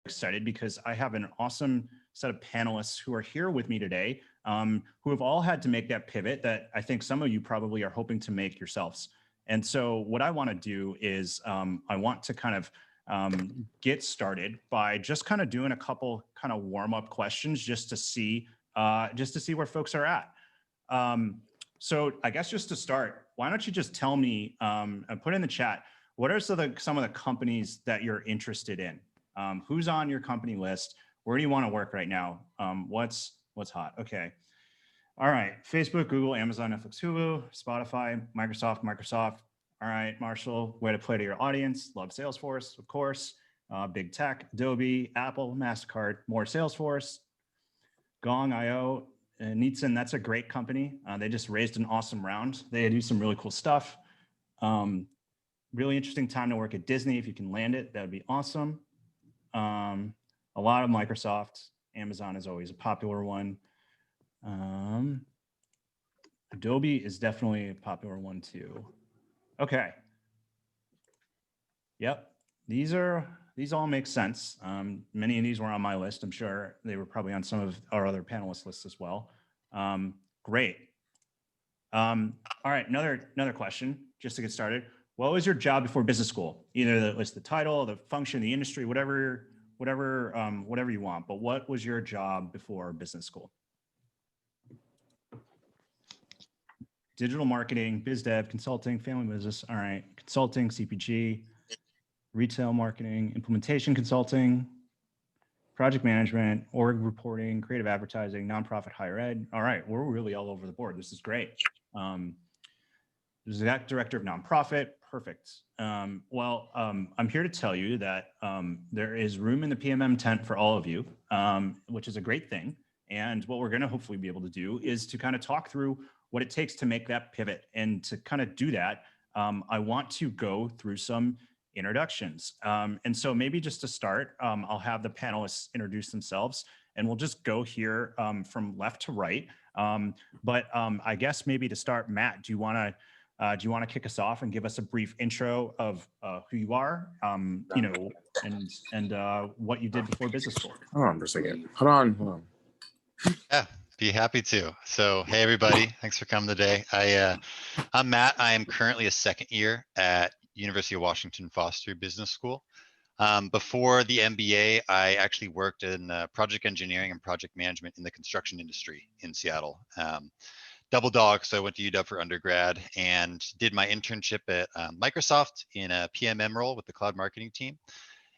excited because I have an awesome set of panelists who are here with me today, who have all had to make that pivot that I think some of you probably are hoping to make yourselves. And so what I want to do is I want to kind of get started by just kind of doing a couple kind of warm-up questions just to see where folks are at. So I guess just to start, why don't you just tell me and put in the chat, what are some of the companies that you're interested in? Who's on your company list? Where do you want to work right now? What's hot? Okay. All right. Facebook, Google, Amazon, Netflix, Hulu, Spotify, Microsoft. All right, Marshall, way to play to your audience. Love Salesforce, of course. Big Tech, Adobe, Apple, MasterCard, more Salesforce. Gong.io, Nietzsche, that's a great company. They just raised an awesome round. They do some really cool stuff. Really interesting time to work at Disney. If you can land it, that would be awesome. A lot of Microsoft. Amazon is always a popular one. Adobe is definitely a popular one too. Okay. Yep. These all make sense. Many of these were on my list. I'm sure they were probably on some of our other panelists lists as well. Great. All right, another question just to get started. What was your job before business school? Either the title, the function, the industry, whatever you want. But what was your job before business school? Digital marketing, biz dev, consulting, family business. All right, consulting, CPG, retail marketing, implementation consulting, project management, org reporting, creative advertising, nonprofit higher ed. All right, we're really all over the board. This is great. Exec director of nonprofit, perfect. I'm here to tell you that there is room in the PMM tent for all of you, which is a great thing. And what we're going to hopefully be able to do is to kind of talk through what it takes to make that pivot. And to kind of do that, I want to go through some introductions. And so maybe just to start, I'll have the panelists introduce themselves, and we'll just go here from left to right. I guess maybe to start, Matt, do you want to kick us off and give us a brief intro of who you are, and what you did before business school? Hold on for a second. Hold on. Yeah, be happy to. So, hey everybody, thanks for coming today. I'm Matt. I am currently a second year at University of Washington Foster Business School. Before the MBA, I actually worked in project engineering and project management in the construction industry in Seattle. Double dog, so I went to UW for undergrad and did my internship at Microsoft in a PMM role with the cloud marketing team.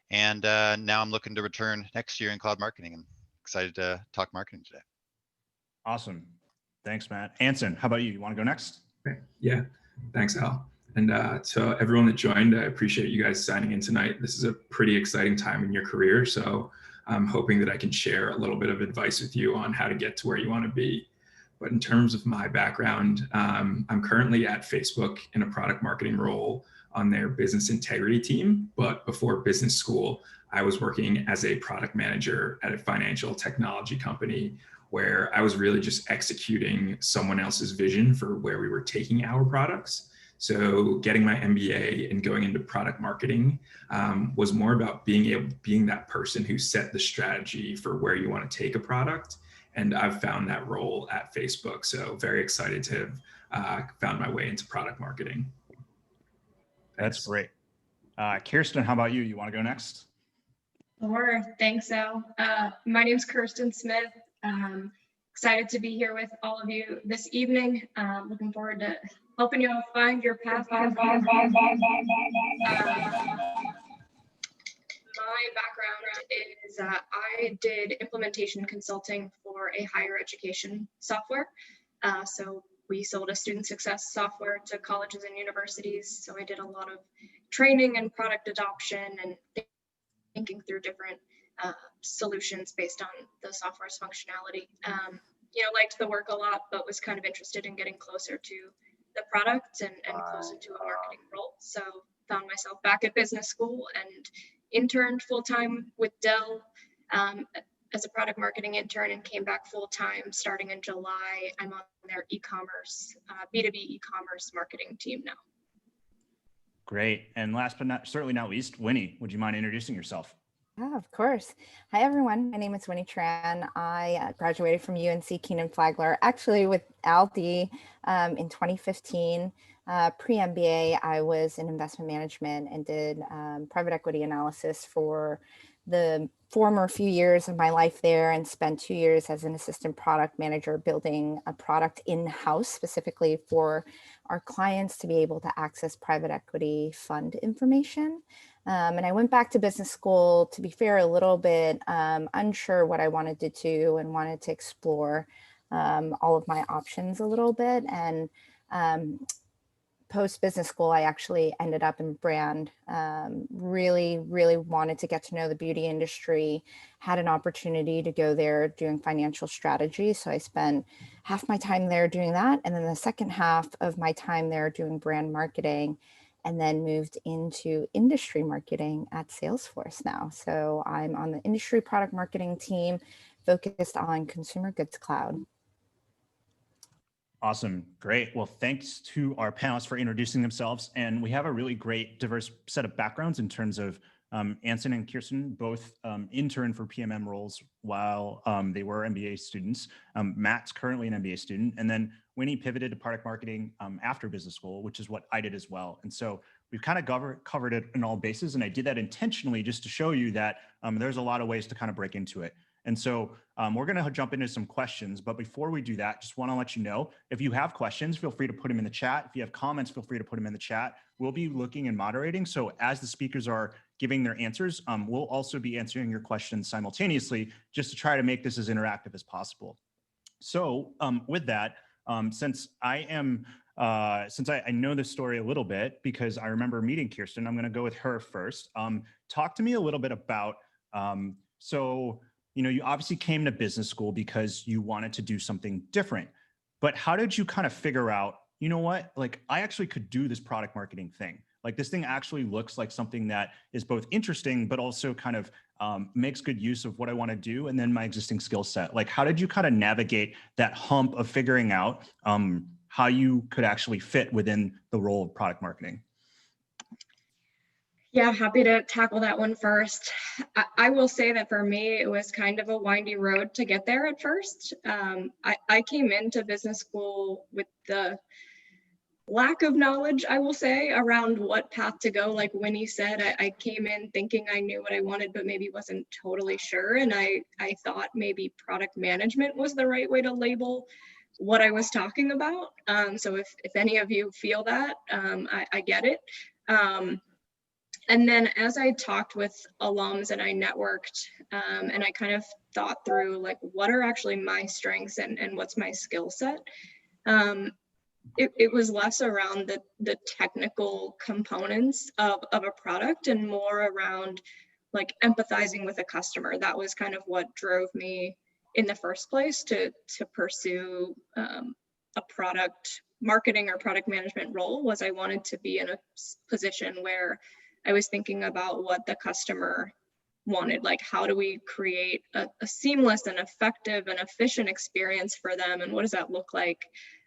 And now I'm looking to return next year in cloud marketing. I'm excited to talk marketing today. Awesome. Thanks, Matt. Anson, how about you? You want to go next? Okay. Yeah, thanks, Al. And to everyone that joined, I appreciate you guys signing in tonight. This is a pretty exciting time in your career. So I'm hoping that I can share a little bit of advice with you on how to get to where you want to be. But in terms of my background, I'm currently at Facebook in a product marketing role on their business integrity team. But before business school, I was working as a product manager at a financial technology company where I was really just executing someone else's vision for where we were taking our products. So getting my MBA and going into product marketing was more about being that person who set the strategy for where you want to take a product. And I've found that role at Facebook. So very excited to have found my way into product marketing. That's great. Kirsten, how about you? You want to go next? Sure. Thanks, Al. My name's Kirsten Smith. Excited to be here with all of you this evening. Looking forward to helping you all find your path. My background is I did implementation consulting for a higher education software. So we sold a student success software to colleges and universities. So I did a lot of training and product adoption and thinking through different solutions based on the software's functionality. Liked the work a lot, but was kind of interested in getting closer to the product and closer to a marketing role. So found myself back at business school and interned full-time with Dell as a product marketing intern and came back full-time starting in July. I'm on their e-commerce, B2B e-commerce marketing team now. Great. And last but certainly not least, Winnie, would you mind introducing yourself? Yeah, of course. Hi, everyone. My name is Winnie Tran. I graduated from UNC Keenan-Flagler, actually with Aldi in 2015. Pre-MBA, I was in investment management and did private equity analysis for the former few years of my life there, and spent 2 years as an assistant product manager building a product in-house specifically for our clients to be able to access private equity fund information. And I went back to business school, to be fair, a little bit unsure what I wanted to do and wanted to explore all of my options a little bit. And post business school, I actually ended up in brand. Really, really wanted to get to know the beauty industry, had an opportunity to go there doing financial strategy. So I spent half my time there doing that. And then the second half of my time there doing brand marketing, and then moved into industry marketing at Salesforce now. So I'm on the industry product marketing team focused on consumer goods cloud. Awesome. Great. Well, thanks to our panelists for introducing themselves. And we have a really great diverse set of backgrounds in terms of Anson and Kirsten, both intern for PMM roles while they were MBA students. Matt's currently an MBA student. And then Winnie pivoted to product marketing after business school, which is what I did as well. And so we've kind of covered it in all bases. And I did that intentionally just to show you that there's a lot of ways to kind of break into it. And so we're going to jump into some questions. But before we do that, just want to let you know, if you have questions, feel free to put them in the chat. If you have comments, feel free to put them in the chat. We'll be looking and moderating. So as the speakers are giving their answers, we'll also be answering your questions simultaneously, just to try to make this as interactive as possible. So with that, since I know this story a little bit because I remember meeting Kirsten, I'm going to go with her first. Talk to me a little bit about, you obviously came to business school because you wanted to do something different, but how did you kind of figure out, you know what, like I actually could do this product marketing thing. Like this thing actually looks like something that is both interesting, but also kind of makes good use of what I want to do. And then my existing skill set. Like, how did you kind of navigate that hump of figuring out how you could actually fit within the role of product marketing? Yeah, happy to tackle that one first. I will say that for me, it was kind of a windy road to get there at first. I came into business school with the lack of knowledge, I will say, around what path to go. Like Winnie said, I came in thinking I knew what I wanted, but maybe wasn't totally sure. And I thought maybe product management was the right way to label what I was talking about. So if any of you feel that, I get it. And then as I talked with alums and I networked and I kind of thought through like, what are actually my strengths and what's my skill set? It was less around the technical components of a product and more around like empathizing with a customer. That was kind of what drove me in the first place to pursue a product marketing or product management role. Was I wanted to be in a position where I was thinking about what the customer wanted, like how do we create a seamless and effective and efficient experience for them, and what does that look like,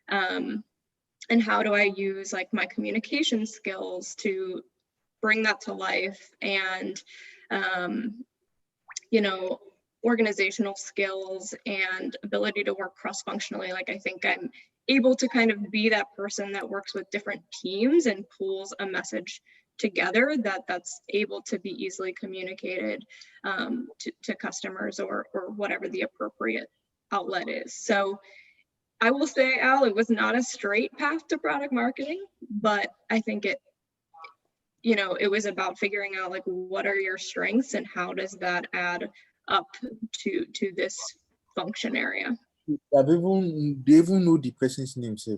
and how do I use like my communication skills to bring that to life, and organizational skills and ability to work cross-functionally. Like I think I'm able to kind of be that person that works with different teams and pulls a message together that's able to be easily communicated to customers or whatever the appropriate outlet is. So I will say, Al, it was not a straight path to product marketing, but I think it was about figuring out like, what are your strengths and how does that add up to this function area? They even know the person's name, sir.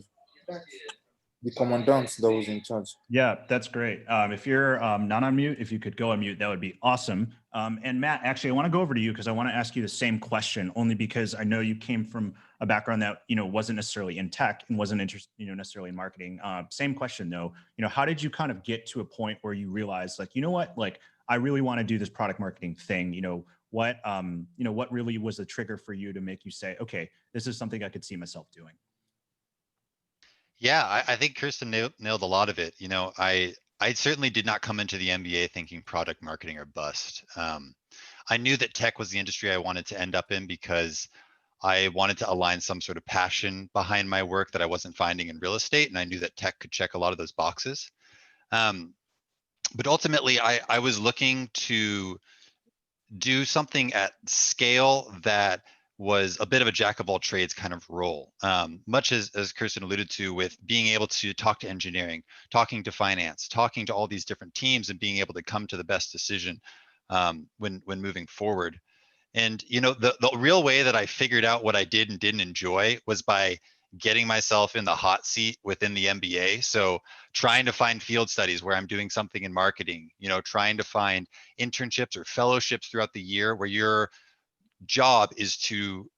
The commandant that was in charge. Yeah, that's great. If you're not on mute, if you could go on mute, that would be awesome. And Matt, actually, I want to go over to you because I want to ask you the same question, only because I know you came from a background that wasn't necessarily in tech and wasn't interested, necessarily in marketing. Same question though. How did you kind of get to a point where you realized, like, you know what, like, I really want to do this product marketing thing? What really was the trigger for you to make you say, okay, this is something I could see myself doing? Yeah, I think Kirsten nailed a lot of it. I certainly did not come into the MBA thinking product marketing or bust. I knew that tech was the industry I wanted to end up in because I wanted to align some sort of passion behind my work that I wasn't finding in real estate, and I knew that tech could check a lot of those boxes. Um, but ultimately, I was looking to do something at scale that was a bit of a jack of all trades kind of role. Much as Kirsten alluded to, with being able to talk to engineering, talking to finance, talking to all these different teams, and being able to come to the best decision when moving forward. And the real way that I figured out what I did and didn't enjoy was by getting myself in the hot seat within the MBA. So trying to find field studies where I'm doing something in marketing, trying to find internships or fellowships throughout the year where your job is to,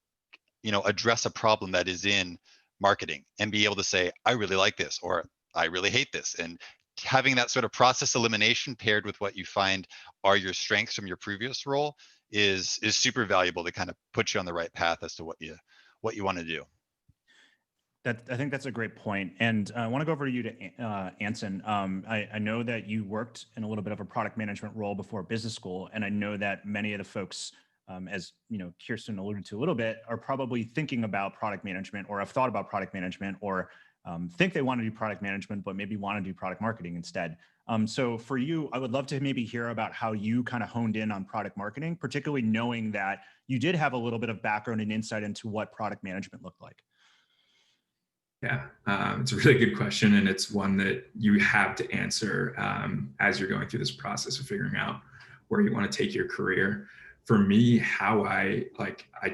address a problem that is in marketing and be able to say, I really like this, or I really hate this. And having that sort of process elimination paired with what you find are your strengths from your previous role is super valuable to kind of put you on the right path as to what you want to do. I think that's a great point. And I want to go over to you to Anson. I know that you worked in a little bit of a product management role before business school. And I know that many of the folks, as Kirsten alluded to a little bit, are probably thinking about product management or have thought about product management or think they want to do product management, but maybe want to do product marketing instead. So for you, I would love to maybe hear about how you kind of honed in on product marketing, particularly knowing that you did have a little bit of background and insight into what product management looked like. Yeah, it's a really good question, and it's one that you have to answer as you're going through this process of figuring out where you want to take your career. For me, how I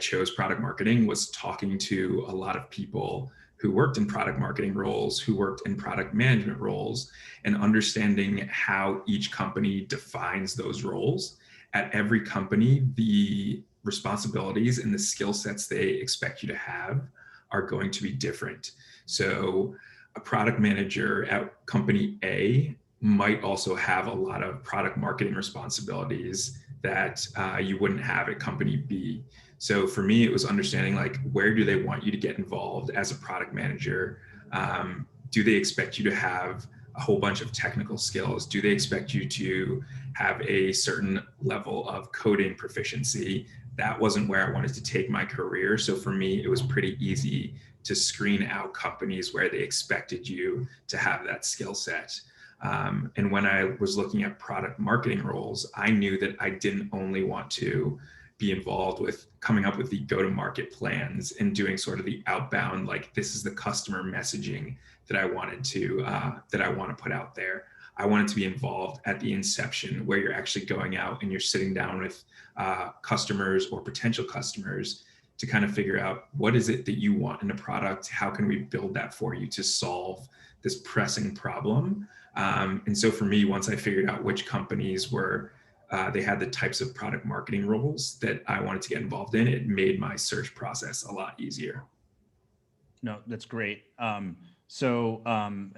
chose product marketing was talking to a lot of people who worked in product marketing roles, who worked in product management roles, and understanding how each company defines those roles. At every company, the responsibilities and the skill sets they expect you to have are going to be different. So a product manager at company A might also have a lot of product marketing responsibilities that you wouldn't have at company B. So for me, it was understanding where do they want you to get involved as a product manager? Do they expect you to have a whole bunch of technical skills? Do they expect you to have a certain level of coding proficiency? That wasn't where I wanted to take my career. So for me, it was pretty easy to screen out companies where they expected you to have that skill set. And when I was looking at product marketing roles, I knew that I didn't only want to be involved with coming up with the go-to-market plans and doing sort of the outbound, this is the customer messaging that I wanted to put out there. I wanted to be involved at the inception where you're actually going out and you're sitting down with customers or potential customers to kind of figure out what is it that you want in a product? How can we build that for you to solve this pressing problem? And so for me, once I figured out which companies were, they had the types of product marketing roles that I wanted to get involved in, it made my search process a lot easier. No, that's great. So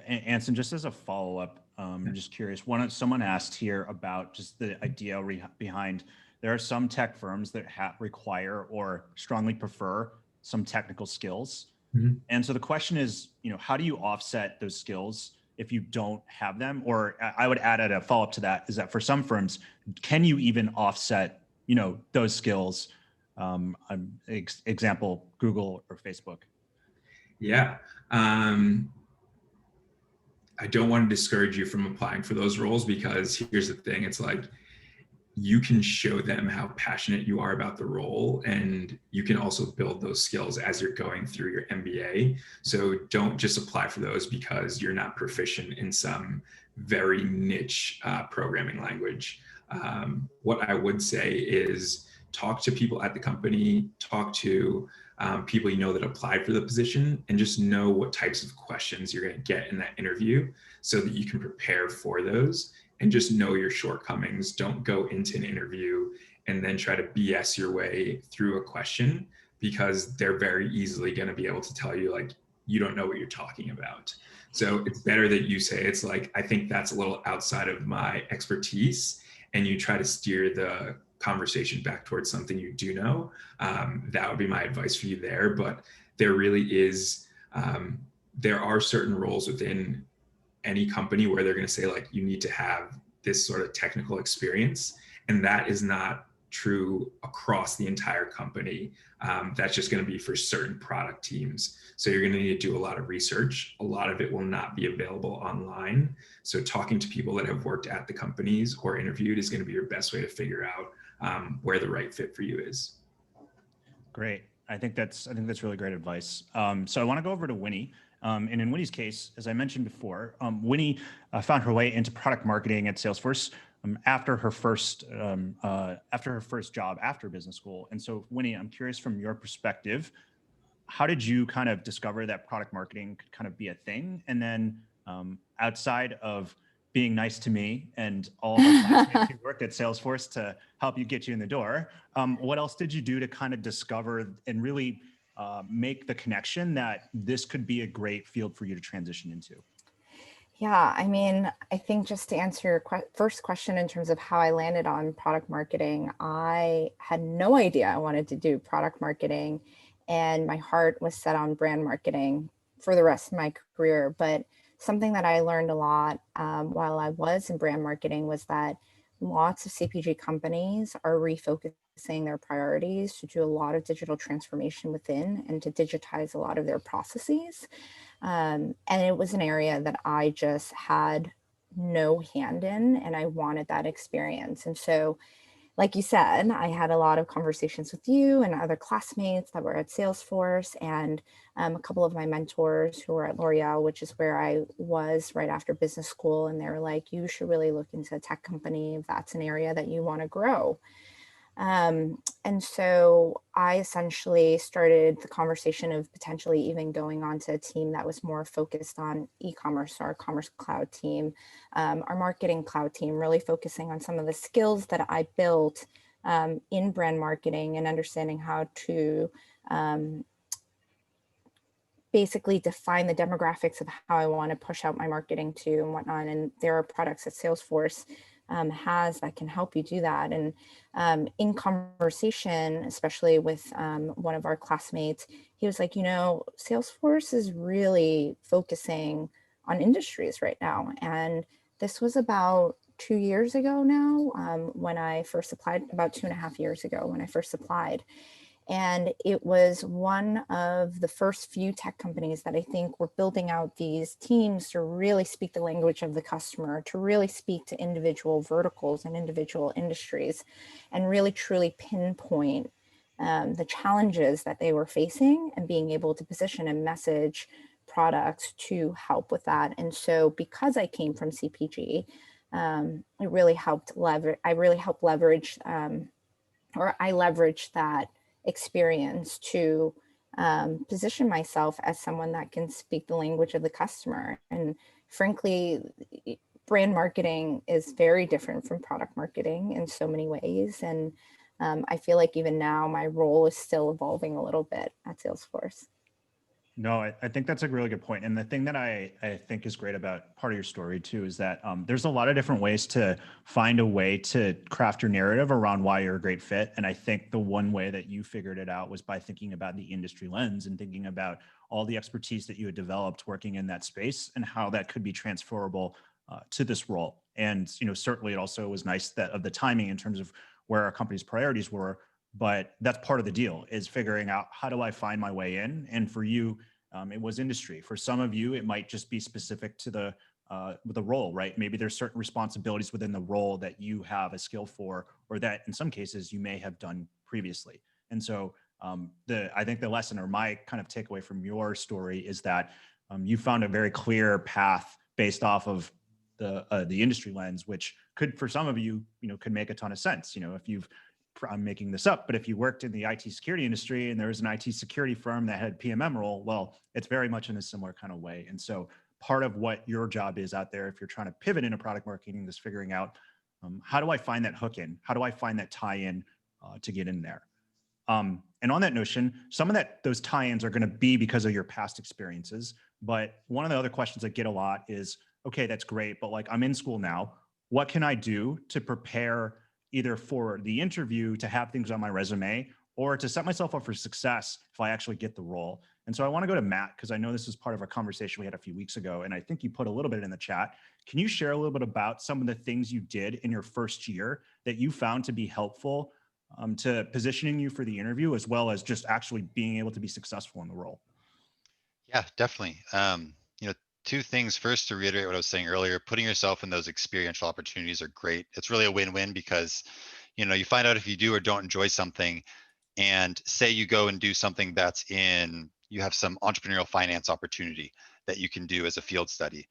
Anson, just as a follow-up, I'm just curious, someone asked here about just the idea behind, there are some tech firms that require or strongly prefer some technical skills. Mm-hmm. And so the question is, how do you offset those skills if you don't have them? Or I would add a follow-up to that is that for some firms, can you even offset, those skills? Example, Google or Facebook. Yeah. I don't want to discourage you from applying for those roles, because here's the thing. It's you can show them how passionate you are about the role, and you can also build those skills as you're going through your MBA. So don't just apply for those because you're not proficient in some very niche programming language. What I would say is talk to people at the company, talk to people that applied for the position, and just know what types of questions you're going to get in that interview so that you can prepare for those. And just know your shortcomings. Don't go into an interview and then try to BS your way through a question, because they're very easily going to be able to tell you you don't know what you're talking about. So it's better that you say it's I think that's a little outside of my expertise, and you try to steer the conversation back towards something you do know. That would be my advice for you there. But there really is, there are certain roles within any company where they're going to say like, you need to have this sort of technical experience. And that is not true across the entire company. That's just going to be for certain product teams. So you're going to need to do a lot of research. A lot of it will not be available online. So talking to people that have worked at the companies or interviewed is going to be your best way to figure out where the right fit for you is. Great. I think that's really great advice. So I want to go over to Winnie. And in Winnie's case, as I mentioned before, Winnie found her way into product marketing at Salesforce after her first job after business school. And so, Winnie, I'm curious from your perspective, how did you kind of discover that product marketing could kind of be a thing? And then outside of being nice to me and all of my classmates who worked at Salesforce to help you get you in the door, what else did you do to kind of discover and really make the connection that this could be a great field for you to transition into? Yeah, I mean, I think just to answer your first question in terms of how I landed on product marketing, I had no idea I wanted to do product marketing, and my heart was set on brand marketing for the rest of my career. But something that I learned a lot while I was in brand marketing was that lots of CPG companies are refocusing their priorities to do a lot of digital transformation within and to digitize a lot of their processes. And it was an area that I just had no hand in, and I wanted that experience. And so, like you said, I had a lot of conversations with you and other classmates that were at Salesforce, and a couple of my mentors who were at L'Oreal, which is where I was right after business school. And they were like, you should really look into a tech company if that's an area that you want to grow. And so I essentially started the conversation of potentially even going on to a team that was more focused on e-commerce, our commerce cloud team, our marketing cloud team, really focusing on some of the skills that I built in brand marketing and understanding how to basically define the demographics of how I want to push out my marketing to and whatnot. And there are products that Salesforce has that can help you do that. And in conversation, especially with one of our classmates, he was like, you know, Salesforce is really focusing on industries right now. And this was about 2 years ago now when I first applied, about 2.5 years ago when I first applied. And it was one of the first few tech companies that I think were building out these teams to really speak the language of the customer, to really speak to individual verticals and individual industries, and really truly pinpoint the challenges that they were facing and being able to position and message products to help with that. And so because I came from CPG, it really helped leverage, I leveraged that experience to position myself as someone that can speak the language of the customer. And frankly, brand marketing is very different from product marketing in so many ways. And I feel like even now my role is still evolving a little bit at Salesforce. No, I think that's a really good point. And the thing that I think is great about part of your story too is that there's a lot of different ways to find a way to craft your narrative around why you're a great fit. And I think the one way that you figured it out was by thinking about the industry lens and thinking about all the expertise that you had developed working in that space and how that could be transferable to this role. And certainly it also was nice that of the timing in terms of where our company's priorities were. But that's part of the deal, is figuring out how do I find my way in. And for you, it was industry. For some of you, it might just be specific to the role, right? Maybe there's certain responsibilities within the role that you have a skill for, or that in some cases you may have done previously. And so I think the lesson, or my kind of takeaway from your story, is that you found a very clear path based off of the industry lens, which could, for some of you, could make a ton of sense. I'm making this up, but if you worked in the IT security industry and there was an IT security firm that had PMM role, well, it's very much in a similar kind of way. And so part of what your job is out there, if you're trying to pivot into product marketing, is figuring out how do I find that hook in? How do I find that tie-in to get in there? And on that notion, some of those tie-ins are going to be because of your past experiences. But one of the other questions I get a lot is, okay, that's great, but like I'm in school now, what can I do to prepare either for the interview to have things on my resume, or to set myself up for success if I actually get the role? And so I want to go to Matt, because I know this is part of a conversation we had a few weeks ago, and I think you put a little bit in the chat. Can you share a little bit about some of the things you did in your first year that you found to be helpful to positioning you for the interview, as well as just actually being able to be successful in the role? Yeah, definitely. You know, two things. First, to reiterate what I was saying earlier, putting yourself in those experiential opportunities are great. It's really a win-win because, you know, you find out if you do or don't enjoy something, and say you go and do something that's in, you have some entrepreneurial finance opportunity that you can do as a field study.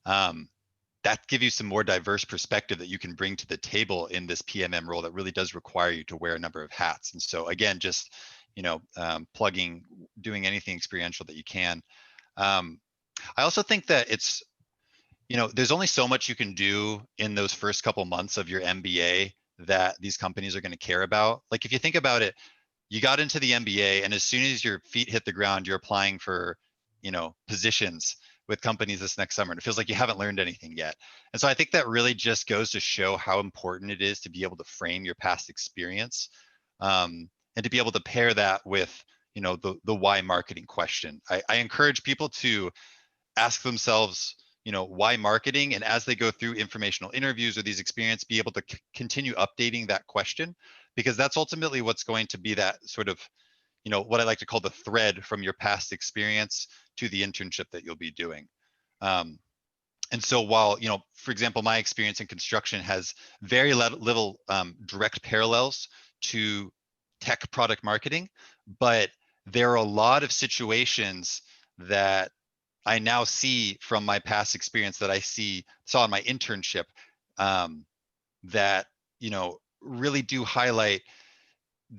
That give you some more diverse perspective that you can bring to the table in this PMM role that really does require you to wear a number of hats. And so again, just, you know, doing anything experiential that you can. I also think that it's, you know, there's only so much you can do in those first couple months of your MBA that these companies are going to care about. Like if you think about it, you got into the MBA, and as soon as your feet hit the ground, you're applying for, you know, positions with companies this next summer, and it feels like you haven't learned anything yet. And so I think that really just goes to show how important it is to be able to frame your past experience, and to be able to pair that with, you know, the why marketing question. I encourage people to ask themselves, you know, why marketing, and as they go through informational interviews or these experiences, be able to continue updating that question, because that's ultimately what's going to be that sort of, you know, what I like to call the thread from your past experience to the internship that you'll be doing. And so while, you know, for example, my experience in construction has very little direct parallels to tech product marketing, but there are a lot of situations that I now see from my past experience that I saw in my internship, that, you know, really do highlight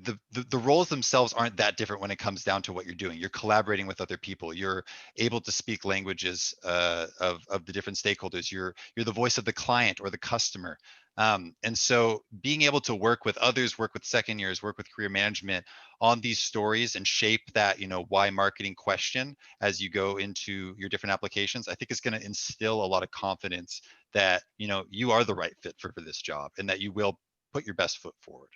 the roles themselves aren't that different when it comes down to what you're doing. You're collaborating with other people. You're able to speak languages of the different stakeholders. You're the voice of the client or the customer. And so being able to work with others, work with second years, work with career management on these stories and shape that, you know, why marketing question as you go into your different applications, I think is going to instill a lot of confidence that, you know, you are the right fit for this job and that you will put your best foot forward.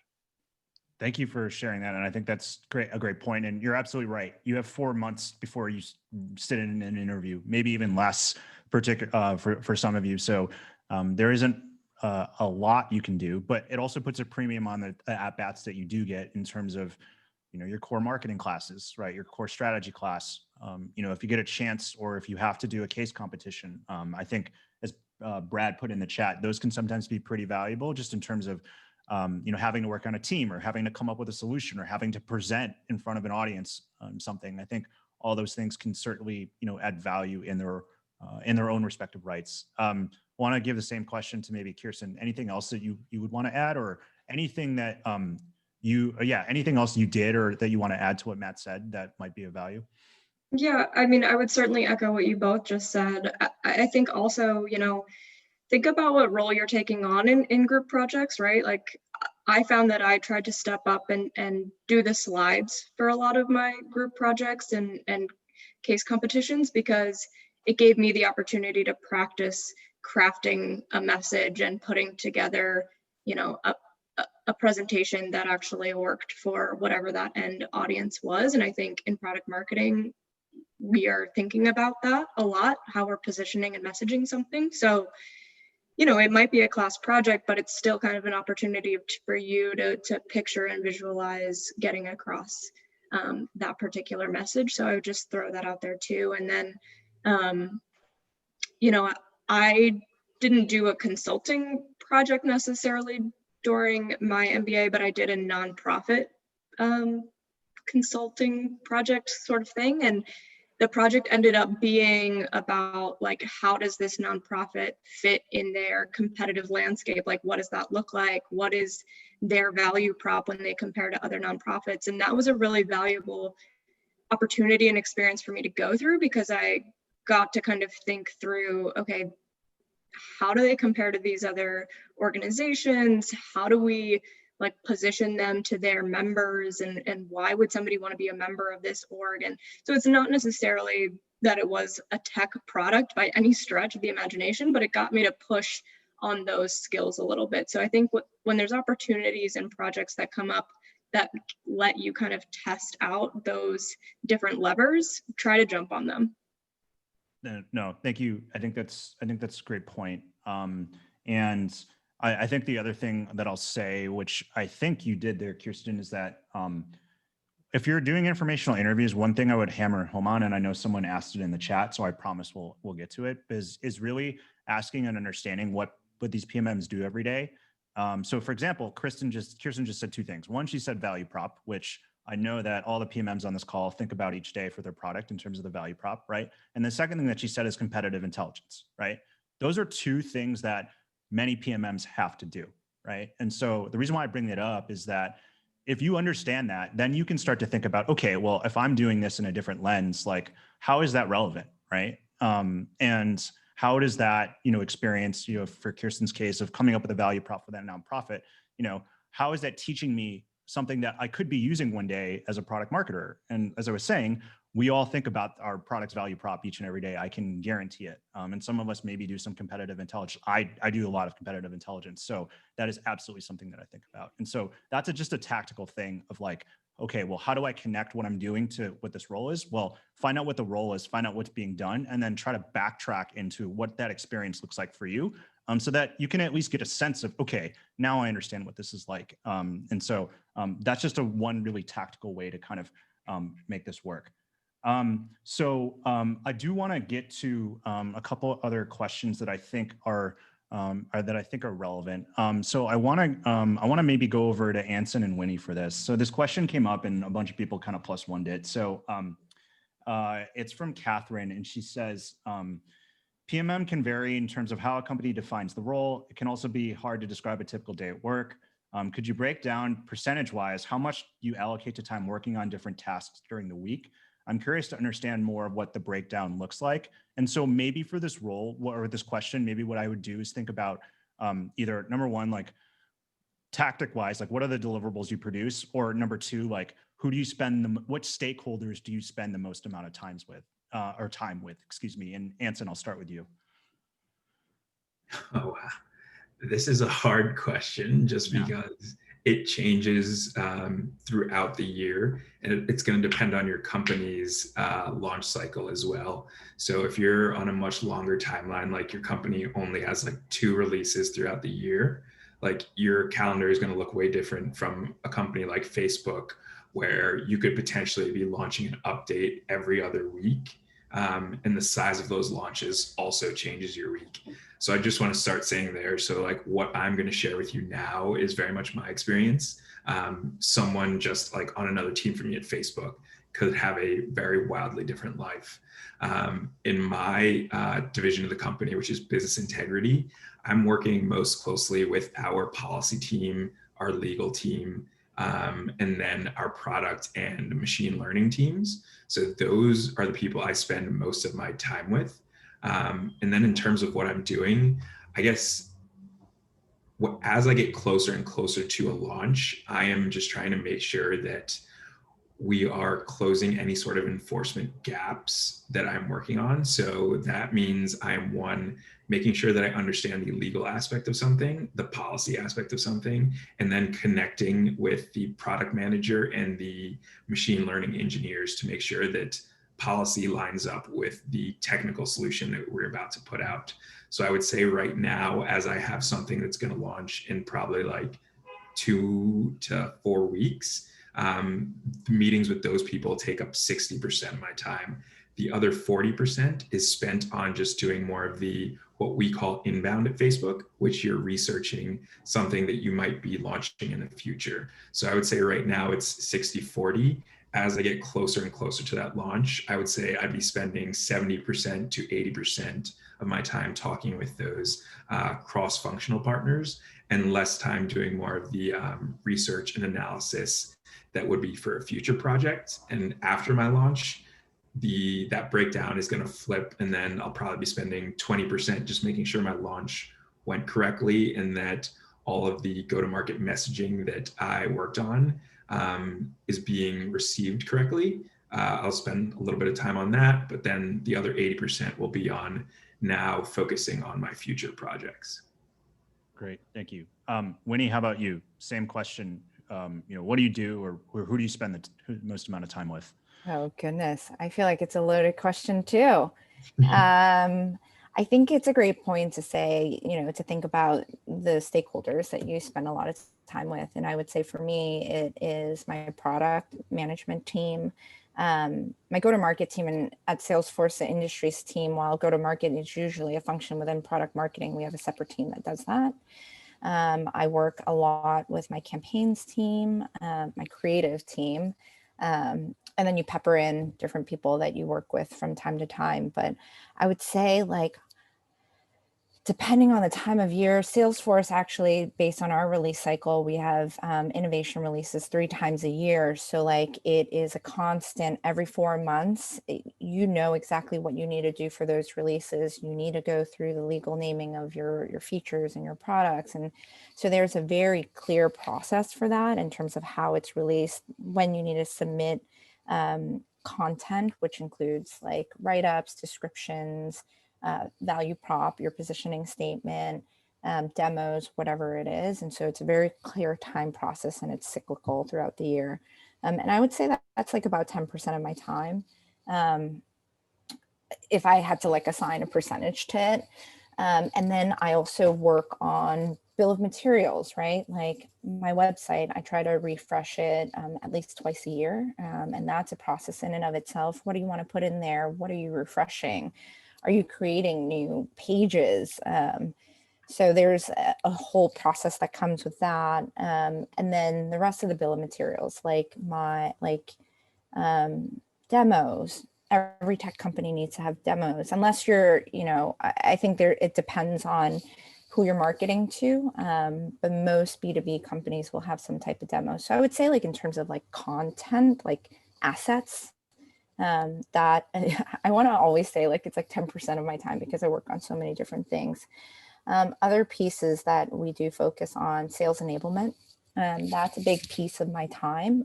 Thank you for sharing that. And I think that's a great point. And you're absolutely right. You have 4 months before you sit in an interview, maybe even less for some of you. So there isn't a lot you can do, but it also puts a premium on the at-bats that you do get in terms of, you know, your core marketing classes, right? Your core strategy class. You know, if you get a chance or if you have to do a case competition, I think as Brad put in the chat, those can sometimes be pretty valuable just in terms of, you know, having to work on a team or having to come up with a solution or having to present in front of an audience something. I think all those things can certainly, you know, add value in their own respective rights. Want to give the same question to maybe Kirsten. Anything else that you would want to add, or anything that anything else you did or that you want to add to what Matt said that might be of value? Yeah, I mean, I would certainly echo what you both just said. I think also, you know, think about what role you're taking on in group projects, right? Like I found that I tried to step up and do the slides for a lot of my group projects and case competitions, because it gave me the opportunity to practice crafting a message and putting together, you know, a presentation that actually worked for whatever that end audience was. And I think in product marketing, we are thinking about that a lot, how we're positioning and messaging something. So, you know, it might be a class project, but it's still kind of an opportunity for you to picture and visualize getting across that particular message. So I would just throw that out there too. And then, you know, I didn't do a consulting project necessarily during my MBA, but I did a nonprofit consulting project sort of thing. And the project ended up being about, like, how does this nonprofit fit in their competitive landscape? Like, what does that look like? What is their value prop when they compare to other nonprofits? And that was a really valuable opportunity and experience for me to go through, because I got to kind of think through, okay, how do they compare to these other organizations? How do we like position them to their members, and why would somebody want to be a member of this org? And so it's not necessarily that it was a tech product by any stretch of the imagination, but it got me to push on those skills a little bit. So I think when there's opportunities and projects that come up that let you kind of test out those different levers, try to jump on them. No, thank you. I think that's a great point. And I think the other thing that I'll say, which I think you did there, Kirsten, is that if you're doing informational interviews, one thing I would hammer home on, and I know someone asked it in the chat, so I promise we'll get to it, is really asking and understanding what these PMMs do every day. So for example, Kirsten just said two things. One, she said value prop, which I know that all the PMMs on this call think about each day for their product in terms of the value prop, right? And the second thing that she said is competitive intelligence, right? Those are two things that many PMMs have to do, right? And so the reason why I bring that up is that if you understand that, then you can start to think about, okay, well, if I'm doing this in a different lens, like how is that relevant, right? And how does that, experience, for Kirsten's case of coming up with a value prop for that nonprofit, how is that teaching me something that I could be using one day as a product marketer? And as I was saying, we all think about our product's value prop each and every day. I can guarantee it. And some of us maybe do some competitive intelligence. I do a lot of competitive intelligence. So that is absolutely something that I think about. And so that's just a tactical thing of like, okay, well, how do I connect what I'm doing to what this role is? Well, find out what the role is, find out what's being done, and then try to backtrack into what that experience looks like for you. So that you can at least get a sense of, okay, now I understand what this is like. And so that's just one really tactical way to kind of make this work. I do want to get to a couple other questions that I think are relevant. So I want to maybe go over to Anson and Winnie for this. So this question came up and a bunch of people kind of plus one did. So it's from Catherine, and she says, PMM can vary in terms of how a company defines the role. It can also be hard to describe a typical day at work. Could you break down percentage-wise how much you allocate to time working on different tasks during the week? I'm curious to understand more of what the breakdown looks like. And so maybe for this role or this question, maybe what I would do is think about either number one, like tactic-wise, like what are the deliverables you produce? Or number two, like who do you what stakeholders do you spend the most amount of time with? Excuse me. And Anson, I'll start with you. Oh, wow. This is a hard question just because it changes throughout the year, and it's going to depend on your company's launch cycle as well. So if you're on a much longer timeline, like your company only has like 2 releases throughout the year, like your calendar is going to look way different from a company like Facebook, where you could potentially be launching an update every other week. And the size of those launches also changes your week. So I just want to start saying there, so like what I'm going to share with you now is very much my experience. Someone just like on another team from me at Facebook could have a very wildly different life. In my division of the company, which is business integrity, I'm working most closely with our policy team, our legal team, and then our product and machine learning teams. So those are the people I spend most of my time with. And then in terms of what I'm doing, I guess as I get closer and closer to a launch, I am just trying to make sure that we are closing any sort of enforcement gaps that I'm working on. So that means I'm making sure that I understand the legal aspect of something, the policy aspect of something, and then connecting with the product manager and the machine learning engineers to make sure that policy lines up with the technical solution that we're about to put out. So I would say right now, as I have something that's going to launch in probably like 2 to 4 weeks, the meetings with those people take up 60% of my time. The other 40% is spent on just doing more of what we call inbound at Facebook, which you're researching something that you might be launching in the future. So I would say right now it's 60-40. As I get closer and closer to that launch, I would say I'd be spending 70% to 80% of my time talking with those cross-functional partners and less time doing more of the research and analysis that would be for a future project. And after my launch, that breakdown is going to flip, and then I'll probably be spending 20% just making sure my launch went correctly and that all of the go-to-market messaging that I worked on is being received correctly. I'll spend a little bit of time on that, but then the other 80% will be on now focusing on my future projects. Great, thank you. Winnie, how about you? Same question. what do you do, or who do you spend the most amount of time with? Oh, goodness. I feel like it's a loaded question too. I think it's a great point to say, to think about the stakeholders that you spend a lot of time with. And I would say for me, it is my product management team, my go-to-market team, and at Salesforce, the industries team. While go-to-market is usually a function within product marketing, we have a separate team that does that. I work a lot with my campaigns team, my creative team, and then you pepper in different people that you work with from time to time. But I would say, like, depending on the time of year, Salesforce actually, based on our release cycle, we have innovation releases 3 times a year. So like it is a constant every 4 months. You know exactly what you need to do for those releases. You need to go through the legal naming of your features and your products. And so there's a very clear process for that in terms of how it's released, when you need to submit content, which includes like write-ups, descriptions, value prop, your positioning statement, demos, whatever it is. And so it's a very clear time process, and it's cyclical throughout the year. And I would say that that's like about 10% of my time. If I had to like assign a percentage to it. And then I also work on bill of materials, right? Like my website, I try to refresh it at least twice a year. And that's a process in and of itself. What do you want to put in there? What are you refreshing? Are you creating new pages? So there's a whole process that comes with that. And then the rest of the bill of materials, like demos. Every tech company needs to have demos, unless you're, I think it depends on who you're marketing to. But most B2B companies will have some type of demo. So I would say, like, in terms of like content, like assets, that I want to always say, like, it's like 10% of my time because I work on so many different things. Other pieces that we do focus on: sales enablement. That's a big piece of my time,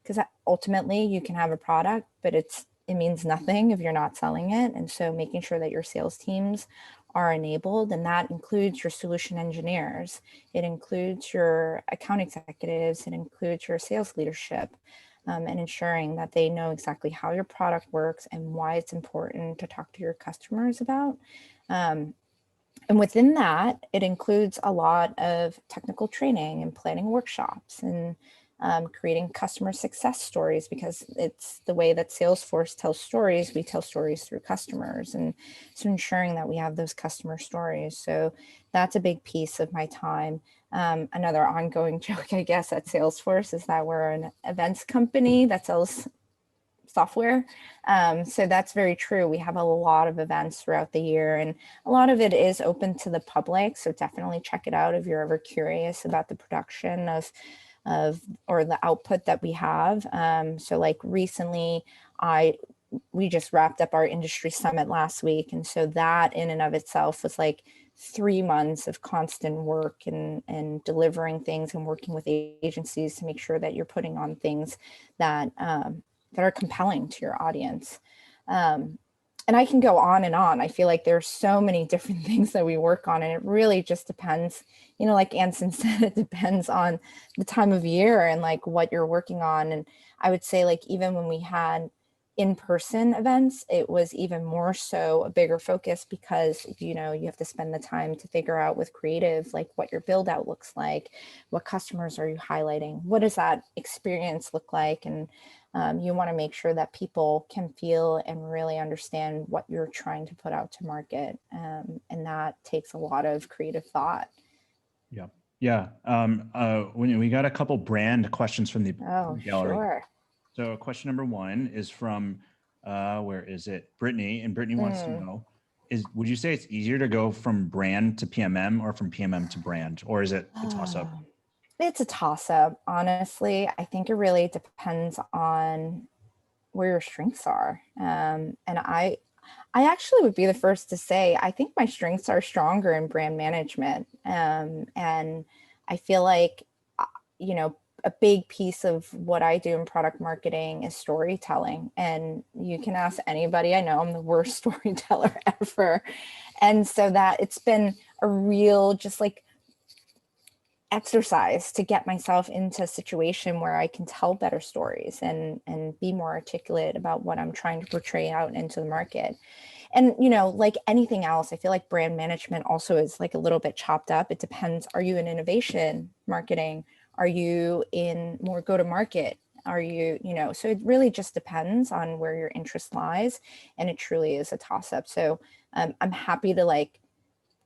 because ultimately you can have a product, but it means nothing if you're not selling it. And so making sure that your sales teams are enabled, and that includes your solution engineers, it includes your account executives, it includes your sales leadership, and ensuring that they know exactly how your product works and why it's important to talk to your customers about. And within that, it includes a lot of technical training and planning workshops and creating customer success stories, because it's the way that Salesforce tells stories. We tell stories through customers, and so ensuring that we have those customer stories. So that's a big piece of my time. Another ongoing joke, I guess, at Salesforce is that we're an events company that sells software. So that's very true. We have a lot of events throughout the year, and a lot of it is open to the public. So definitely check it out if you're ever curious about the production of or the output that we have. So like recently, we just wrapped up our industry summit last week. And so that in and of itself was like 3 months of constant work and delivering things and working with agencies to make sure that you're putting on things that are compelling to your audience. And I can go on and on. I feel like there's so many different things that we work on, and it really just depends, like Anson said, it depends on the time of year and like what you're working on. And I would say, like, even when we had in-person events, it was even more so a bigger focus, because you have to spend the time to figure out with creative, like, what your build out looks like, what customers are you highlighting, what does that experience look like, and you want to make sure that people can feel and really understand what you're trying to put out to market, and that takes a lot of creative thought. Yeah. We got a couple brand questions from the gallery. Sure. So question number 1 is from, where is it? Brittany. And Brittany wants to know, would you say it's easier to go from brand to PMM or from PMM to brand, or is it a toss up? It's a toss up, honestly. I think it really depends on where your strengths are. And I actually would be the first to say, I think my strengths are stronger in brand management. And I feel like, a big piece of what I do in product marketing is storytelling. And you can ask anybody I know, I'm the worst storyteller ever. And so that it's been a real, just like, exercise to get myself into a situation where I can tell better stories and be more articulate about what I'm trying to portray out into the market. And, you know, like anything else, I feel like brand management also is like a little bit chopped up. It depends. Are you in innovation marketing? Are you in more go to market? Are you, you know, so it really just depends on where your interest lies. And it truly is a toss up. So I'm happy to like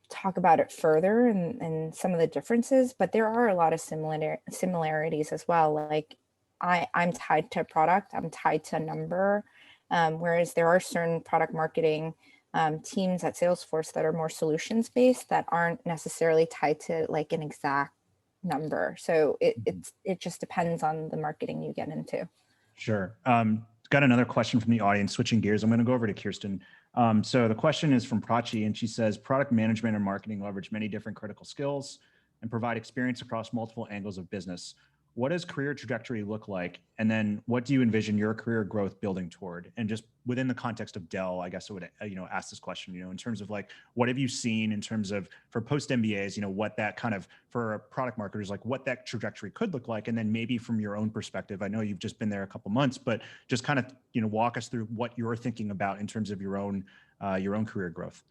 talk about it further and some of the differences, but there are a lot of similarities as well. Like I'm tied to a product, I'm tied to a number, whereas there are certain product marketing teams at Salesforce that are more solutions based that aren't necessarily tied to like an exact number. So it just depends on the marketing you get into. Sure. Got another question from the audience, switching gears. I'm going to go over to Kirsten. So the question is from Prachi, and she says, product management and marketing leverage many different critical skills and provide experience across multiple angles of business. What does career trajectory look like? And then what do you envision your career growth building toward? And just within the context of Dell, I guess I would, ask this question, in terms of like, what have you seen in terms of for post MBAs, what that kind of, for product marketers, like what that trajectory could look like. And then maybe from your own perspective, I know you've just been there a couple months, but just kind of, walk us through what you're thinking about in terms of your own career growth.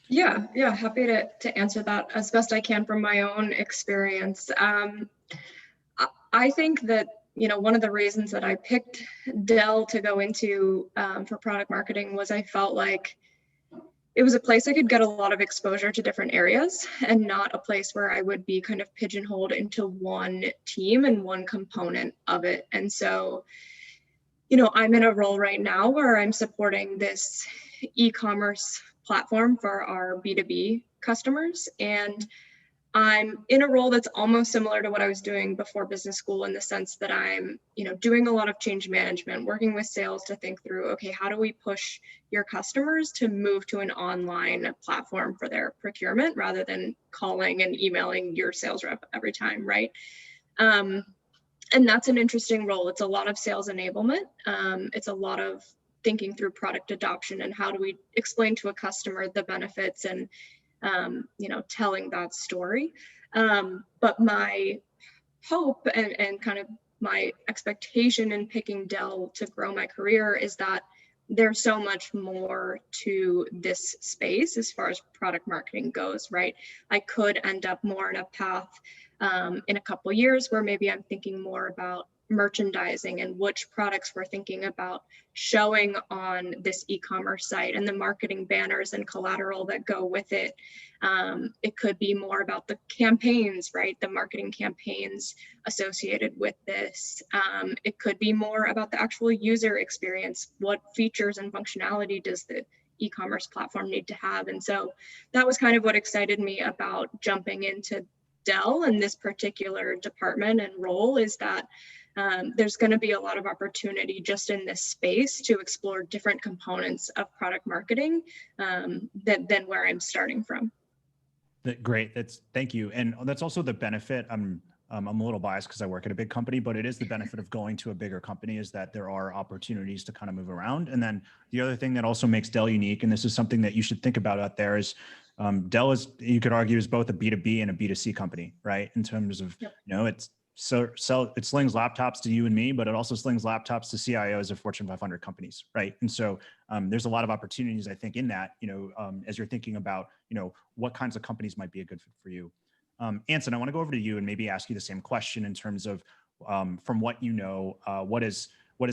Yeah, happy to answer that as best I can from my own experience. I think that, one of the reasons that I picked Dell to go into for product marketing was I felt like it was a place I could get a lot of exposure to different areas and not a place where I would be kind of pigeonholed into one team and one component of it. And so, I'm in a role right now where I'm supporting this e-commerce platform for our B2B customers. And I'm in a role that's almost similar to what I was doing before business school in the sense that I'm, doing a lot of change management, working with sales to think through, okay, how do we push your customers to move to an online platform for their procurement rather than calling and emailing your sales rep every time, right? And that's an interesting role. It's a lot of sales enablement. It's a lot of thinking through product adoption and how do we explain to a customer the benefits and telling that story. But my hope and kind of my expectation in picking Dell to grow my career is that there's so much more to this space as far as product marketing goes, right? I could end up more in a path in a couple of years where maybe I'm thinking more about merchandising and which products we're thinking about showing on this e-commerce site and the marketing banners and collateral that go with it. It could be more about the campaigns, right? The marketing campaigns associated with this. It could be more about the actual user experience. What features and functionality does the e-commerce platform need to have? And so that was kind of what excited me about jumping into Dell and this particular department and role is that there's going to be a lot of opportunity just in this space to explore different components of product marketing than where I'm starting from. Great. Thank you. And that's also the benefit. I'm a little biased because I work at a big company, but it is the benefit of going to a bigger company is that there are opportunities to kind of move around. And then the other thing that also makes Dell unique, and this is something that you should think about out there is Dell is, you could argue, is both a B2B and a B2C company, right? In terms of, it slings laptops to you and me, but it also slings laptops to CIOs of Fortune 500 companies, right? And so there's a lot of opportunities, I think, in that, as you're thinking about, what kinds of companies might be a good fit for you. Anson, I want to go over to you and maybe ask you the same question in terms of, from what you know, what is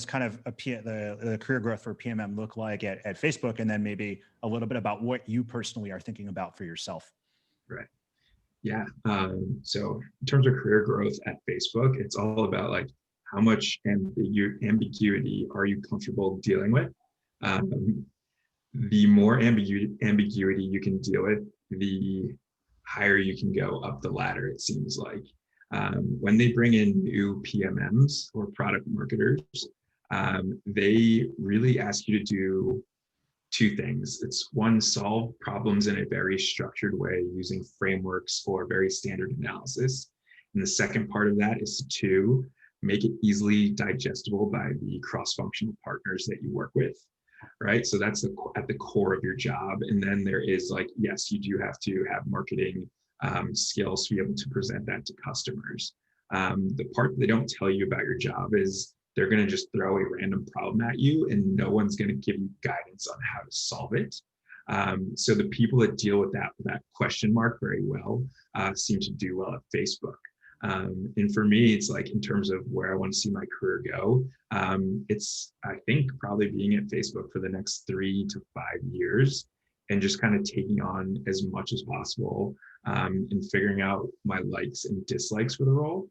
kind of the career growth for PMM look like at Facebook, and then maybe a little bit about what you personally are thinking about for yourself. Right. Yeah. So in terms of career growth at Facebook, it's all about like how much ambiguity are you comfortable dealing with? The more ambiguity you can deal with, the higher you can go up the ladder, it seems like. When they bring in new PMMs or product marketers, they really ask you to do two things. It's one, solve problems in a very structured way using frameworks or very standard analysis. And the second part of that is to make it easily digestible by the cross-functional partners that you work with, right? So that's at the core of your job. And then there is like, yes, you do have to have marketing skills to be able to present that to customers. The part that they don't tell you about your job is they're going to just throw a random problem at you and no one's going to give you guidance on how to solve it. So the people that deal with that question mark very well seem to do well at Facebook. And for me, it's like in terms of where I want to see my career go, it's, I think, probably being at Facebook for the next 3 to 5 years and just kind of taking on as much as possible and figuring out my likes and dislikes for the role.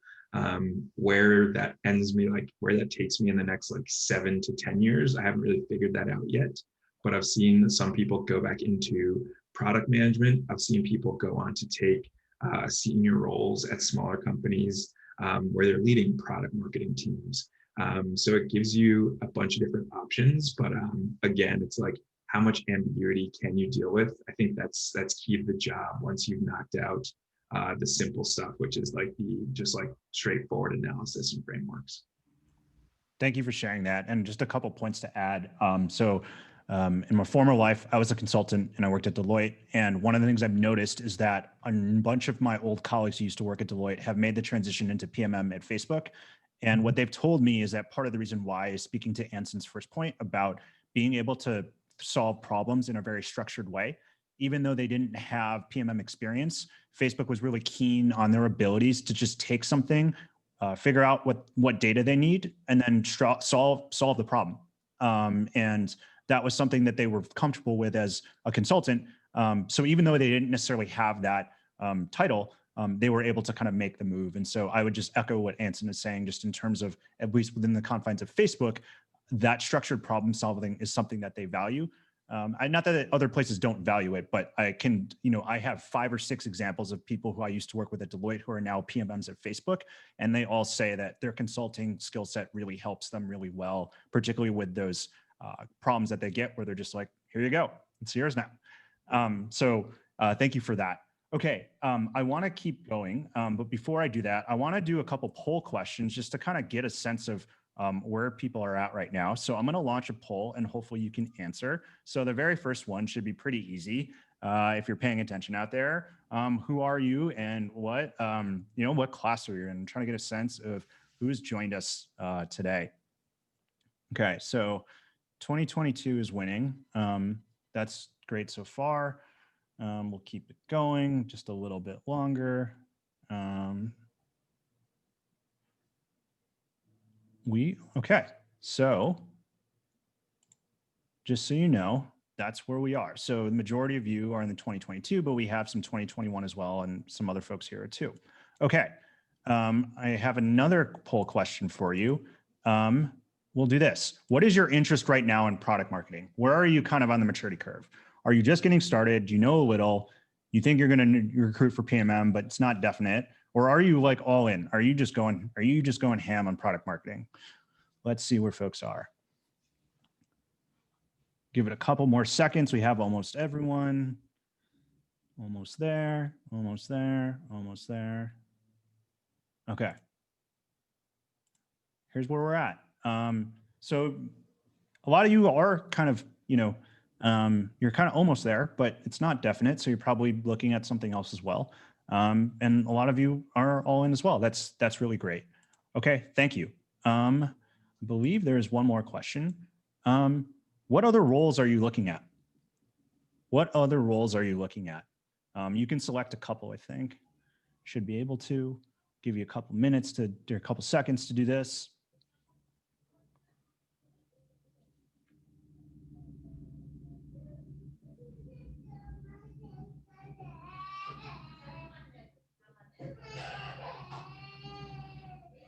Where that ends me, like where that takes me in the next like 7 to 10 years, I haven't really figured that out yet. But I've seen some people go back into product management. I've seen people go on to take senior roles at smaller companies where they're leading product marketing teams. So it gives you a bunch of different options, but again, it's like how much ambiguity can you deal with? I think that's key to the job once you've knocked out the simple stuff, which is like just straightforward analysis and frameworks. Thank you for sharing that. And just a couple points to add. In my former life, I was a consultant and I worked at Deloitte. And one of the things I've noticed is that a bunch of my old colleagues who used to work at Deloitte have made the transition into PMM at Facebook. And what they've told me is that part of the reason why is speaking to Anson's first point about being able to solve problems in a very structured way. Even though they didn't have PMM experience, Facebook was really keen on their abilities to just take something, figure out what data they need, and then solve the problem. And that was something that they were comfortable with as a consultant. So even though they didn't necessarily have that title, they were able to kind of make the move. And so I would just echo what Anson is saying, just in terms of, at least within the confines of Facebook, that structured problem solving is something that they value. Not that other places don't value it, but I can, I have 5 or 6 examples of people who I used to work with at Deloitte who are now PMMs at Facebook. And they all say that their consulting skill set really helps them really well, particularly with those problems that they get where they're just like, here you go, it's yours now. So thank you for that. Okay, I want to keep going, but before I do that, I want to do a couple poll questions just to kind of get a sense of where people are at right now. So I'm going to launch a poll and hopefully you can answer. So the very first one should be pretty easy. If you're paying attention out there, who are you and what, what class are you in? I'm trying to get a sense of who's joined us today. Okay, so 2022 is winning. That's great so far. We'll keep it going just a little bit longer. Okay, so just so you know, that's where we are. So the majority of you are in the 2022, but we have some 2021 as well, and some other folks here too. Okay, I have another poll question for you. We'll do this. What is your interest right now in product marketing? Where are you kind of on the maturity curve? Are you just getting started? Do you know a little? You think you're going to recruit for PMM, but it's not definite? Or are you like all in? Are you just going ham on product marketing? Let's see where folks are. Give it a couple more seconds. We have almost everyone. Almost there, almost there, almost there. Okay. Here's where we're at. So a lot of you are kind of, you're kind of almost there, but it's not definite. So you're probably looking at something else as well. And a lot of you are all in as well. That's really great. Okay, thank you. I believe there is one more question. What other roles are you looking at? What other roles are you looking at? You can select a couple, I think. Should be able to give you a couple minutes or a couple seconds to do this.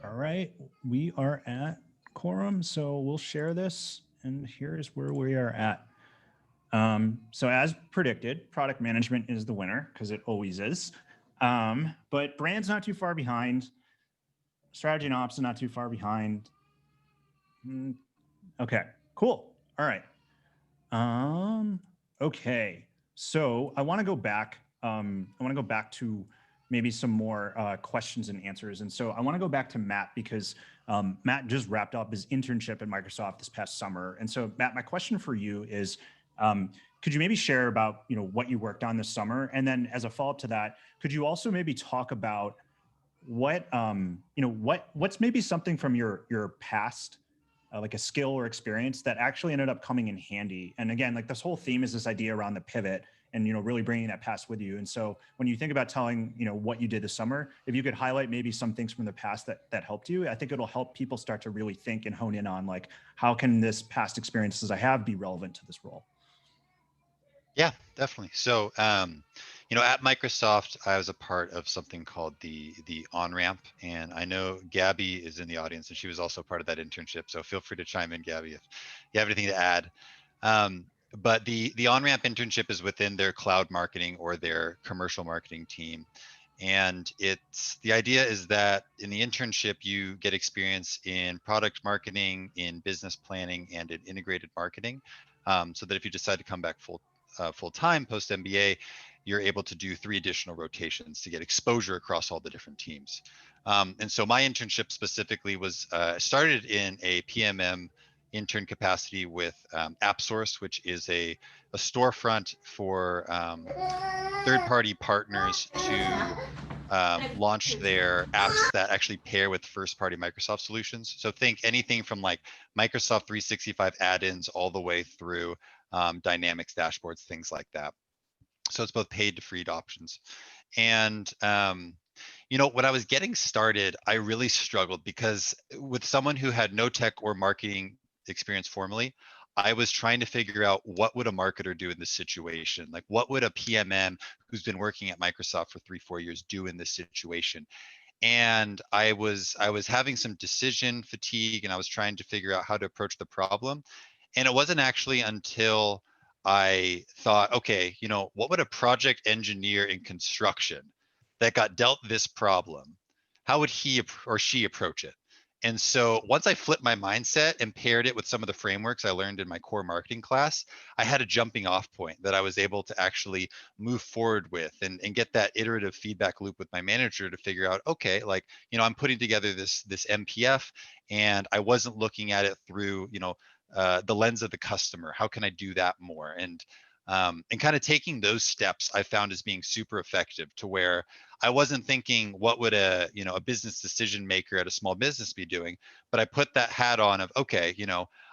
All right, we are at quorum, so we'll share this, and here's where we are at. So as predicted, product management is the winner, because it always is. But brand's not too far behind. Strategy and ops is not too far behind. Okay, cool. All right. Okay, so I want to go back. To maybe some more questions and answers. And so I want to go back to Matt because Matt just wrapped up his internship at Microsoft this past summer. And so Matt, my question for you is, Could you maybe share about, what you worked on this summer? And then as a follow-up to that, could you also maybe talk about what's maybe something from your past, like a skill or experience that actually ended up coming in handy? And again, like this whole theme is this idea around the pivot and, really bringing that past with you. And so when you think about telling, what you did this summer, if you could highlight maybe some things from the past that helped you, I think it'll help people start to really think and hone in on like, how can this past experiences I have be relevant to this role? Yeah, definitely. So, at Microsoft, I was a part of something called the on-ramp, and I know Gabby is in the audience, and she was also part of that internship. So feel free to chime in, Gabby, if you have anything to add. But the on-ramp internship is within their cloud marketing or their commercial marketing team. And the idea is that in the internship, you get experience in product marketing, in business planning, and in integrated marketing. So that if you decide to come back full-time post MBA, you're able to do 3 additional rotations to get exposure across all the different teams. And so my internship specifically was started in a PMM intern capacity with AppSource, which is a storefront for third-party partners to launch their apps that actually pair with first-party Microsoft solutions. So think anything from like Microsoft 365 add-ins all the way through Dynamics dashboards, things like that. So it's both paid to free options. And when I was getting started, I really struggled because with someone who had no tech or marketing experience formally, I was trying to figure out what would a marketer do in this situation? Like what would a PMM who's been working at Microsoft for 3-4 years do in this situation? And I was having some decision fatigue, and I was trying to figure out how to approach the problem. And it wasn't actually until I thought, okay, what would a project engineer in construction that got dealt this problem, how would he or she approach it? And so once I flipped my mindset and paired it with some of the frameworks I learned in my core marketing class, I had a jumping off point that I was able to actually move forward with and get that iterative feedback loop with my manager to figure out, okay, like, I'm putting together this MPF, and I wasn't looking at it through, the lens of the customer. How can I do that more? And kind of taking those steps I found as being super effective, to where I wasn't thinking what would a business decision maker at a small business be doing, but I put that hat on of, okay,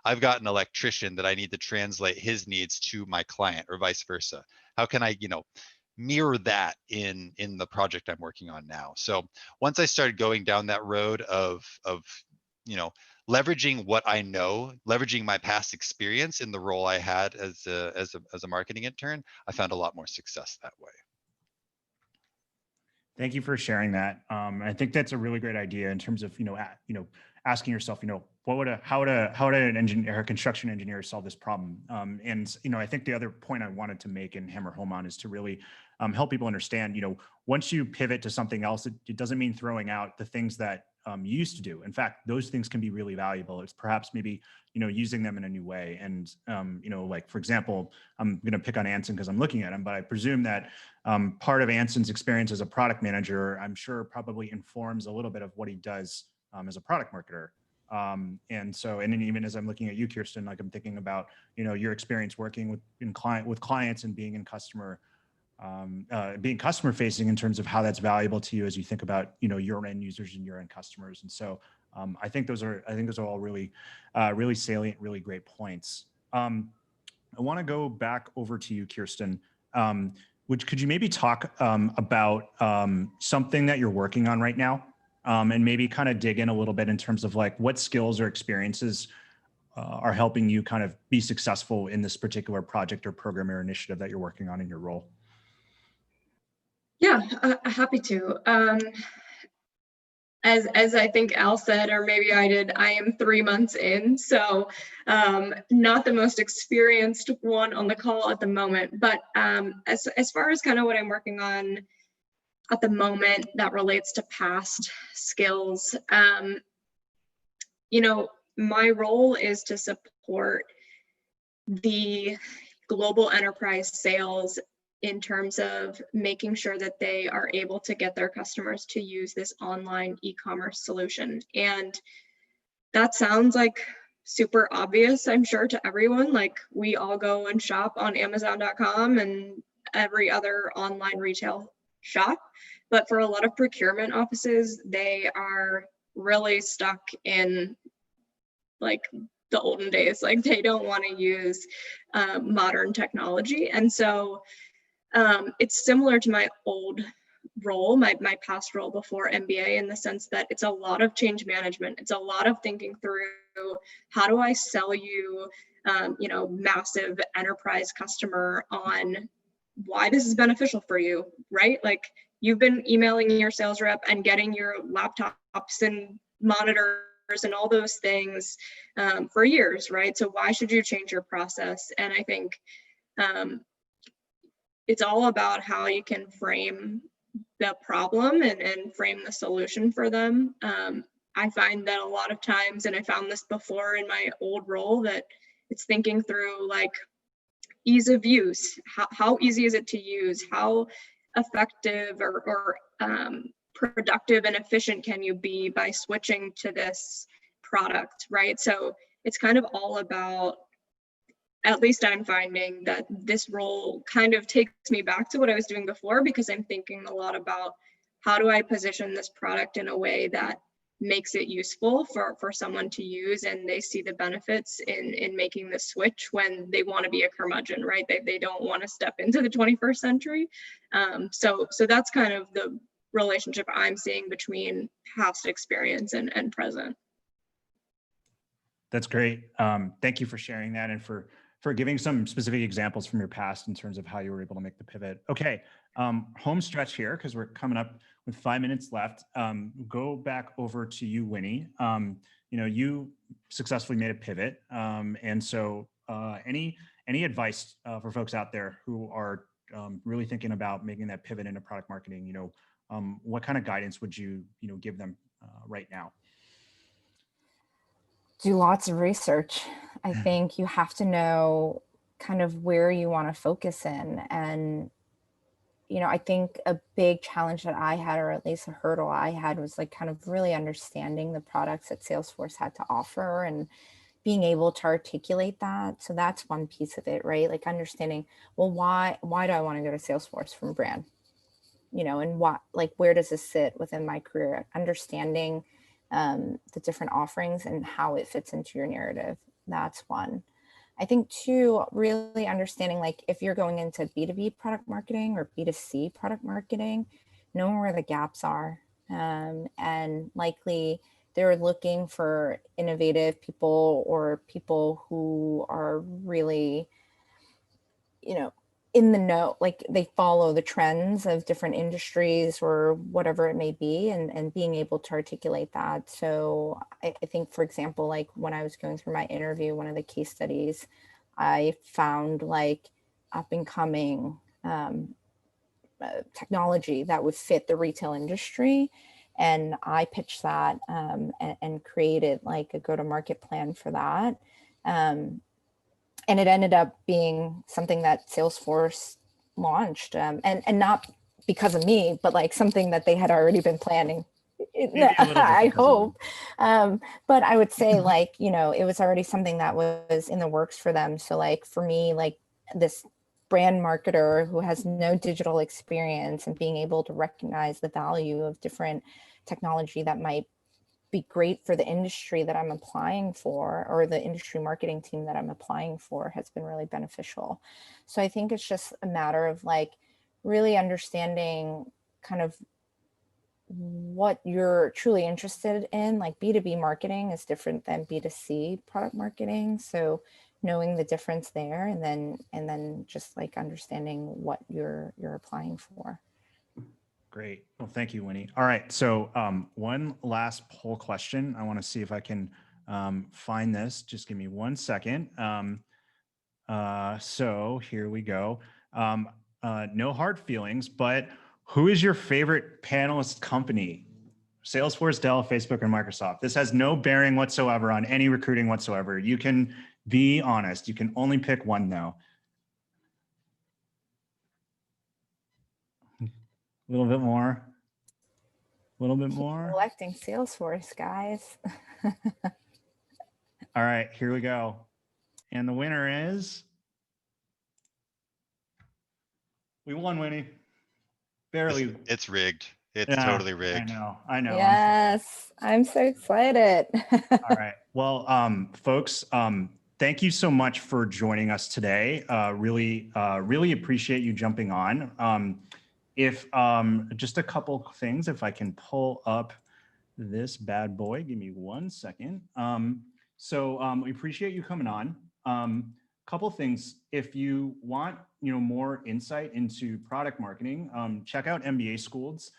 I've got an electrician that I need to translate his needs to my client, or vice versa. How can I mirror that in the project I'm working on now? So once I started going down that road of leveraging what I know, leveraging my past experience in the role I had as a marketing intern, I found a lot more success that way. Thank you for sharing that. I think that's a really great idea in terms of, asking yourself, how would an engineer, a construction engineer, solve this problem? And I think the other point I wanted to make and hammer home on is to really help people understand, once you pivot to something else, it doesn't mean throwing out the things that you used to do. In fact, those things can be really valuable. It's perhaps maybe, using them in a new way. And, like, for example, I'm going to pick on Anson because I'm looking at him, but I presume that part of Anson's experience as a product manager, I'm sure probably informs a little bit of what he does as a product marketer. And then even as I'm looking at you, Kirsten, like I'm thinking about, your experience working with clients and being in being customer facing in terms of how that's valuable to you as you think about, your end users and your end customers. And so I think those are all really, really salient, really great points. I want to go back over to you, Kirsten. Could you maybe talk about something that you're working on right now, and maybe kind of dig in a little bit in terms of like what skills or experiences are helping you kind of be successful in this particular project or program or initiative that you're working on in your role? Yeah, happy to. As I think Al said, or maybe I did, I am 3 months in, so not the most experienced one on the call at the moment. But as far as kind of what I'm working on at the moment that relates to past skills, my role is to support the global enterprise sales in terms of making sure that they are able to get their customers to use this online e-commerce solution. And that sounds like super obvious, I'm sure, to everyone. Like, we all go and shop on Amazon.com and every other online retail shop. But for a lot of procurement offices, they are really stuck in like the olden days. Like, they don't want to use modern technology. And so it's similar to my old role, my past role before MBA, in the sense that it's a lot of change management. It's a lot of thinking through, how do I sell you, massive enterprise customer on why this is beneficial for you, right? Like, you've been emailing your sales rep and getting your laptops and monitors and all those things for years, right? So why should you change your process? And I think it's all about how you can frame the problem and frame the solution for them. I find that a lot of times, and I found this before in my old role, that it's thinking through like ease of use. How easy is it to use? How effective or productive and efficient can you be by switching to this product, right? So it's kind of all about, at least I'm finding that this role kind of takes me back to what I was doing before, because I'm thinking a lot about how do I position this product in a way that makes it useful for someone to use, and they see the benefits in making the switch when they want to be a curmudgeon, right? They don't want to step into the 21st century. So that's kind of the relationship I'm seeing between past experience and present. That's great. Thank you for sharing that and for giving some specific examples from your past in terms of how you were able to make the pivot. Okay, home stretch here, because we're coming up with 5 minutes left. Go back over to you, Winnie. You successfully made a pivot. And so any advice for folks out there who are really thinking about making that pivot into product marketing, what kind of guidance would you give them right now? Do lots of research. I think you have to know kind of where you want to focus in. And, I think a big challenge that I had, or at least a hurdle I had, was like kind of really understanding the products that Salesforce had to offer and being able to articulate that. So that's one piece of it, right? Like understanding, well, why do I want to go to Salesforce from brand? And where does this sit within my career? Understanding the different offerings and how it fits into your narrative. That's one. I think two, really understanding, like if you're going into B2B product marketing or B2C product marketing, knowing where the gaps are. And likely they're looking for innovative people or people who are really, in the know, like they follow the trends of different industries or whatever it may be, and being able to articulate that. So I think, for example, like when I was going through my interview, one of the case studies, I found like up and coming technology that would fit the retail industry. And I pitched that and created like a go-to-market plan for that. And it ended up being something that Salesforce launched, and not because of me, but like something that they had already been planning. I hope. But I would say like, it was already something that was in the works for them. So like for me, like this brand marketer who has no digital experience and being able to recognize the value of different technology that might be great for the industry that I'm applying for, or the industry marketing team that I'm applying for, has been really beneficial. So I think it's just a matter of like really understanding kind of what you're truly interested in. Like B2B marketing is different than B2C product marketing. So knowing the difference there, and then just like understanding what you're applying for. Great. Well, thank you, Winnie. All right. So one last poll question. I want to see if I can find this. Just give me 1 second. So here we go. No hard feelings, but who is your favorite panelist company? Salesforce, Dell, Facebook, or Microsoft? This has no bearing whatsoever on any recruiting whatsoever. You can be honest. You can only pick one though. A little bit more. A little bit more. Selecting Salesforce, guys. All right, here we go. And the winner is, we won, Winnie. Barely. It's rigged. It's Yeah, totally rigged. I know. Yes, I'm so excited. All right. Well, folks, thank you so much for joining us today. Really appreciate you jumping on. If just a couple things, if I can pull up this bad boy, give me 1 second. We appreciate you coming on. Couple things, if you want, more insight into product marketing, check out MBA School's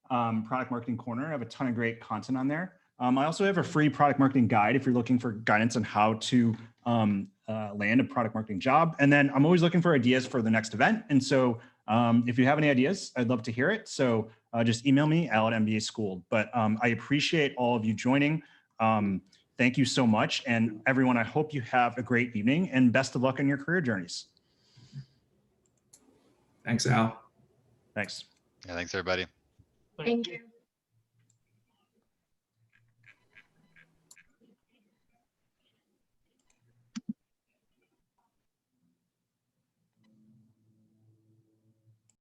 Product Marketing Corner. I have a ton of great content on there. I also have a free product marketing guide if you're looking for guidance on how to land a product marketing job. And then I'm always looking for ideas for the next event. And so if you have any ideas, I'd love to hear it. So just email me, al@MBA School. But I appreciate all of you joining. Thank you so much. And everyone, I hope you have a great evening and best of luck in your career journeys. Thanks, Al. Thanks. Yeah, thanks everybody. Thank you.